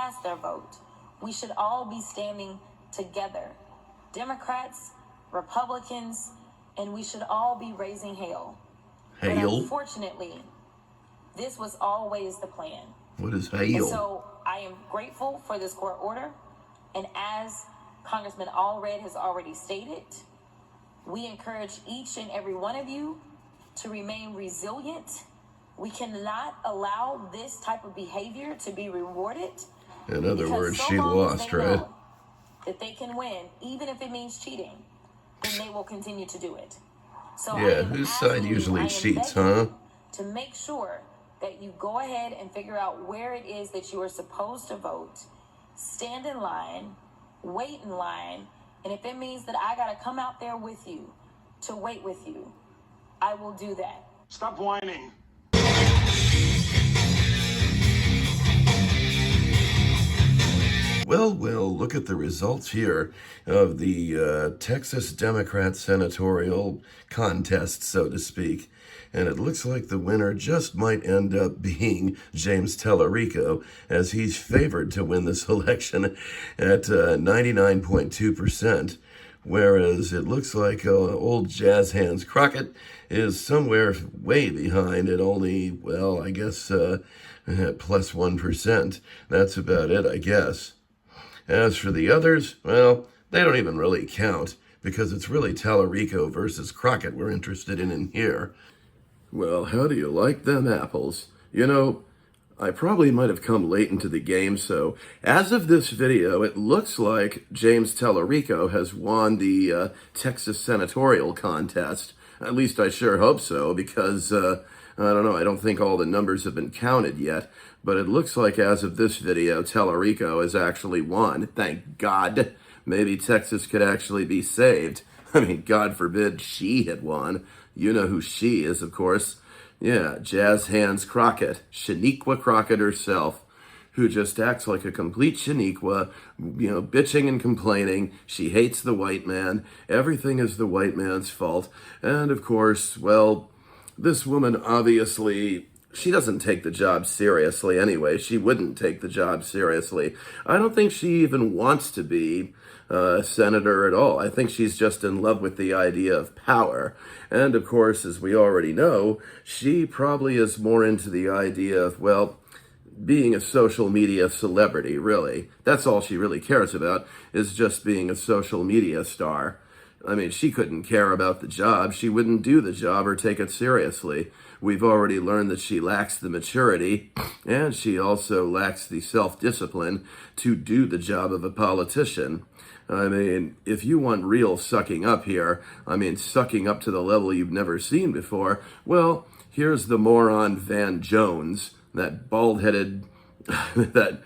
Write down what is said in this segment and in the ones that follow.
cast their vote, we should all be standing together. Democrats, Republicans, and we should all be raising hell. But unfortunately, this was always the plan. What is hail? And so I am grateful for this court order. And as Congressman Allred has already stated, we encourage each and every one of you to remain resilient. We cannot allow this type of behavior to be rewarded. In other words, she lost, right? That they can win, even if it means cheating, then they will continue to do it. So yeah, whose side usually cheats, huh? To make sure that you go ahead and figure out where it is that you are supposed to vote, stand in line, wait in line, and if it means that I gotta come out there with you to wait with you, I will do that. Stop whining. Well, look at the results here of the Texas Democrat Senatorial contest, so to speak. And it looks like the winner just might end up being James Tallarico, as he's favored to win this election at 99.2%. Whereas it looks like old Jazz Hands Crockett is somewhere way behind at only, well, I guess plus 1%. That's about it, I guess. As for the others, well, they don't even really count, because it's really Tallarico versus Crockett we're interested in here. Well, how do you like them apples? You know, I probably might have come late into the game, so as of this video, it looks like James Tallarico has won the Texas Senatorial contest. At least I sure hope so, because, I don't know, I don't think all the numbers have been counted yet. But it looks like as of this video, Tallarico has actually won. Thank God. Maybe Texas could actually be saved. I mean, God forbid she had won. You know who she is, of course. Yeah, Jazz Hands Crockett, Shaniqua Crockett herself, who just acts like a complete Shaniqua, you know, bitching and complaining. She hates the white man. Everything is the white man's fault. And of course, well, this woman obviously, she doesn't take the job seriously anyway. She wouldn't take the job seriously. I don't think she even wants to be a senator at all. I think she's just in love with the idea of power. And of course, as we already know, she probably is more into the idea of, well, being a social media celebrity, really. That's all she really cares about, is just being a social media star. I mean, she couldn't care about the job. She wouldn't do the job or take it seriously. We've already learned that she lacks the maturity, and she also lacks the self-discipline to do the job of a politician. I mean, if you want real sucking up here, I mean, sucking up to the level you've never seen before, well, here's the moron Van Jones, that bald-headed that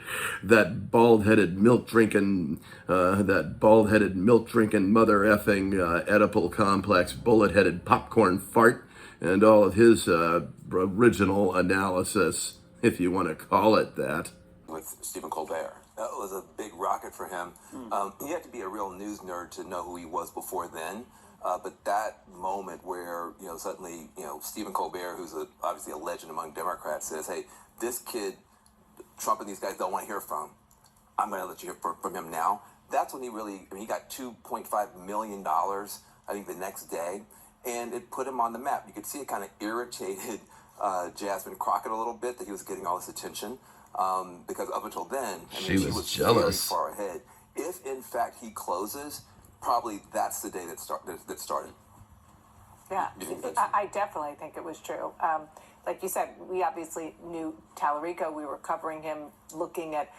bald-headed milk-drinking mother-effing Oedipal complex bullet-headed popcorn fart, and all of his original analysis, if you want to call it that. With Stephen Colbert. That was a big rocket for him. He had to be a real news nerd to know who he was before then. But that moment where, you know, suddenly, you know, Stephen Colbert, who's obviously a legend among Democrats, says, hey, this kid Trump and these guys don't want to hear from. I'm going to let you hear from him now. That's when he really, I mean, he got $2.5 million, I think, the next day. And it put him on the map. You could see it kind of irritated Jasmine Crockett a little bit that he was getting all this attention. Because up until then, I mean, she was jealous. Very far ahead. If, in fact, he closes, probably that's the day that started. Yeah, I definitely think it was true. Like you said, we obviously knew Tallarico. We were covering him, looking at,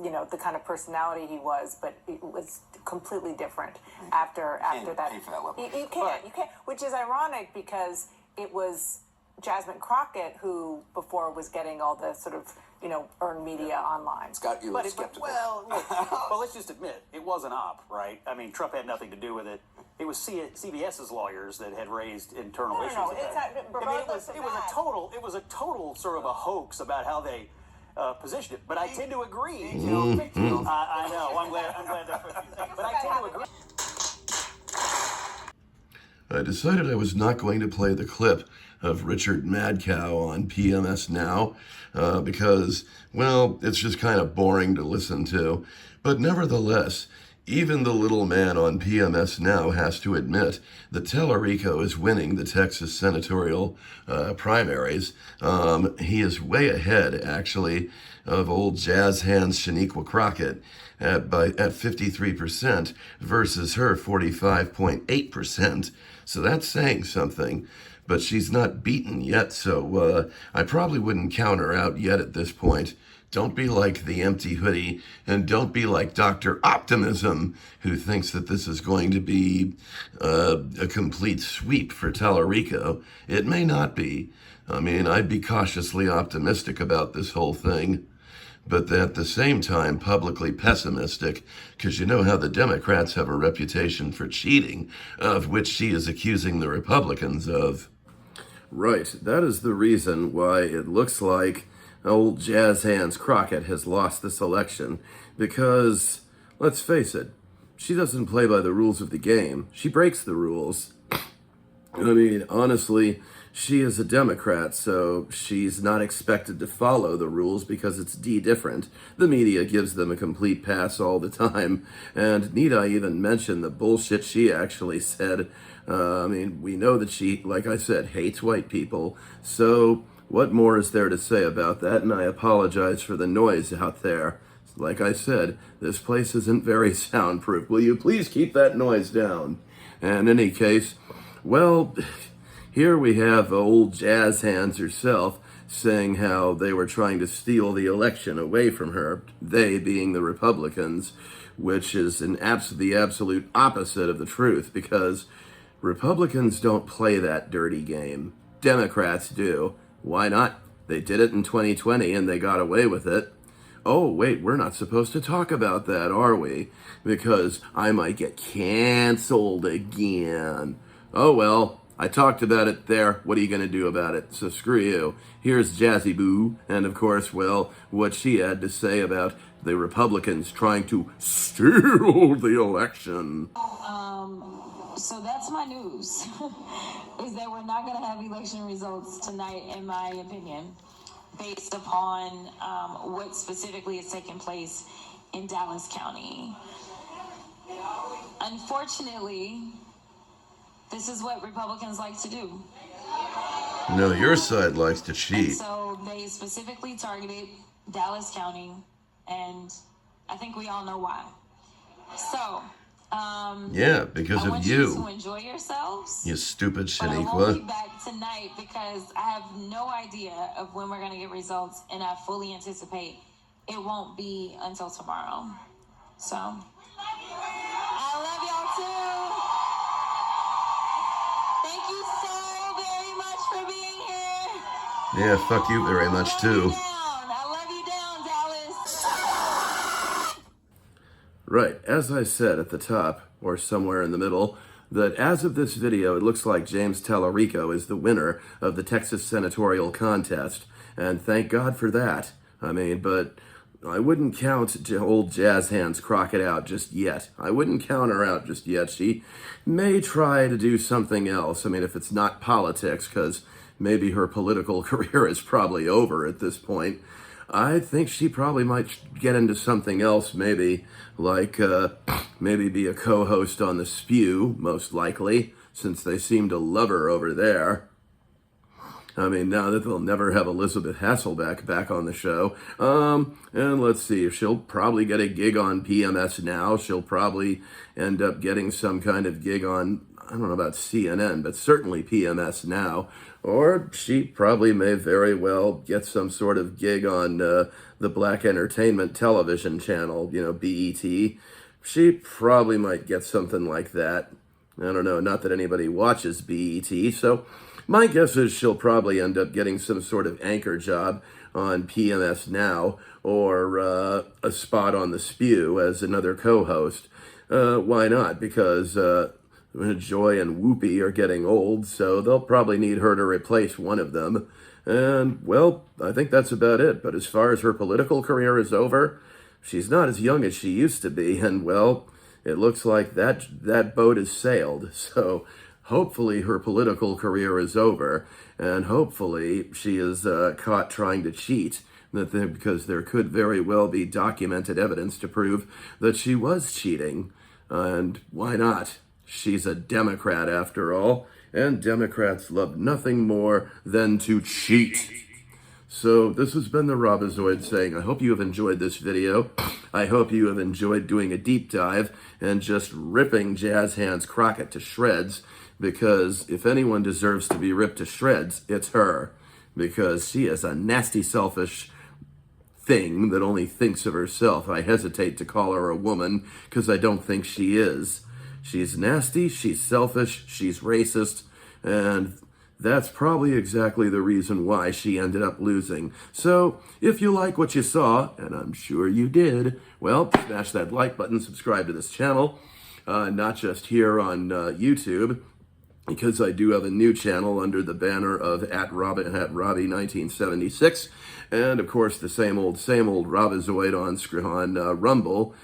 you know, the kind of personality he was, but it was completely different after that. Pay for that level. You can't, which is ironic because it was Jasmine Crockett who before was getting all the sort of, you know, earned media online. Scott, you were skeptical. Well, well, let's just admit, it was an op, right? I mean, Trump had nothing to do with it. It was CBS's lawyers that had raised internal issues. No, it's not, it was a total sort of a hoax about how they positioned it. But I tend to agree. I know. I'm glad that. But I tend to agree. I decided I was not going to play the clip of Richard Madcow on PMS Now because, well, it's just kind of boring to listen to. But nevertheless, even the little man on PMS Now has to admit that Tellerico is winning the Texas Senatorial primaries. He is way ahead, actually, of old Jazz Hands Crockett at 53% versus her 45.8%. So that's saying something. But she's not beaten yet, so I probably wouldn't count her out yet at this point. Don't be like the empty hoodie, and don't be like Dr. Optimism, who thinks that this is going to be a complete sweep for Tellerico. It may not be. I mean, I'd be cautiously optimistic about this whole thing, but at the same time publicly pessimistic, because you know how the Democrats have a reputation for cheating, of which she is accusing the Republicans of. Right, that is the reason why it looks like old Jazz Hands Crockett has lost this election, because, let's face it, she doesn't play by the rules of the game. She breaks the rules. I mean, honestly, she is a Democrat, so she's not expected to follow the rules because it's different. The media gives them a complete pass all the time. And need I even mention the bullshit she actually said? I mean, we know that she, like I said, hates white people. So what more is there to say about that? And I apologize for the noise out there. Like I said, this place isn't very soundproof. Will you please keep that noise down? And in any case, well, here we have old Jazz Hands herself saying how they were trying to steal the election away from her, they being the Republicans, which is the absolute opposite of the truth, because Republicans don't play that dirty game. Democrats do. Why not? They did it in 2020 and they got away with it. Oh, wait, we're not supposed to talk about that, are we? Because I might get canceled again. Oh, well, I talked about it there. What are you going to do about it? So screw you. Here's Jazzy Boo, and of course, well, what she had to say about the Republicans trying to steal the election. So that's my news, is that we're not going to have election results tonight, in my opinion, based upon what specifically is taking place in Dallas County. Unfortunately, this is what Republicans like to do. No, your side likes to cheat. And so they specifically targeted Dallas County, and I think we all know why. So, yeah, because I of want you. To enjoy yourselves. You stupid But I won't be Shaniqua. back tonight because I have no idea of when we're going to get results, and I fully anticipate it won't be until tomorrow. So, I love y'all too. Thank you so very much for being here. Yeah, fuck you very much too. I love you down, Dallas. Right, as I said at the top, or somewhere in the middle, that as of this video, it looks like James Tellerico is the winner of the Texas Senatorial contest, and thank God for that. I mean, but I wouldn't count old Jazz Hands Crockett out just yet. I wouldn't count her out just yet. She may try to do something else. I mean, if it's not politics, because maybe her political career is probably over at this point. I think she probably might get into something else, maybe, like maybe be a co-host on The Spew, most likely, since they seem to love her over there. I mean, now that they'll never have Elizabeth Hasselbeck back on the show. And let's see, she'll probably get a gig on PMS Now. She'll probably end up getting some kind of gig on, I don't know about CNN, but certainly PMS Now. Or she probably may very well get some sort of gig on the Black Entertainment Television channel, you know, BET. She probably might get something like that. I don't know, not that anybody watches BET, so my guess is she'll probably end up getting some sort of anchor job on PMS Now, or a spot on The Spew as another co-host. Why not? Because Joy and Whoopi are getting old, so they'll probably need her to replace one of them. And, well, I think that's about it. But as far as her political career is over, she's not as young as she used to be, and, well, it looks like that boat has sailed. So hopefully her political career is over, and hopefully she is caught trying to cheat, because there could very well be documented evidence to prove that she was cheating. And why not? She's a Democrat after all, and Democrats love nothing more than to cheat. So this has been the Robozoid saying, I hope you have enjoyed this video. I hope you have enjoyed doing a deep dive and just ripping Jazz Hands Crockett to shreds, because if anyone deserves to be ripped to shreds, it's her, because she is a nasty, selfish thing that only thinks of herself. I hesitate to call her a woman because I don't think she is. She's nasty, she's selfish, she's racist, and that's probably exactly the reason why she ended up losing. So, if you like what you saw, and I'm sure you did, well, smash that like button, subscribe to this channel, not just here on YouTube, because I do have a new channel under the banner of @Robbie1976, and of course the same old Robozoid on Rumble.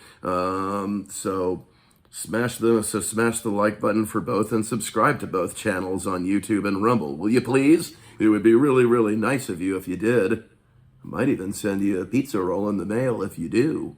So smash the like button for both and subscribe to both channels on YouTube and Rumble. Will you please? It would be really, really nice of you if you did. I might even send you a pizza roll in the mail if you do.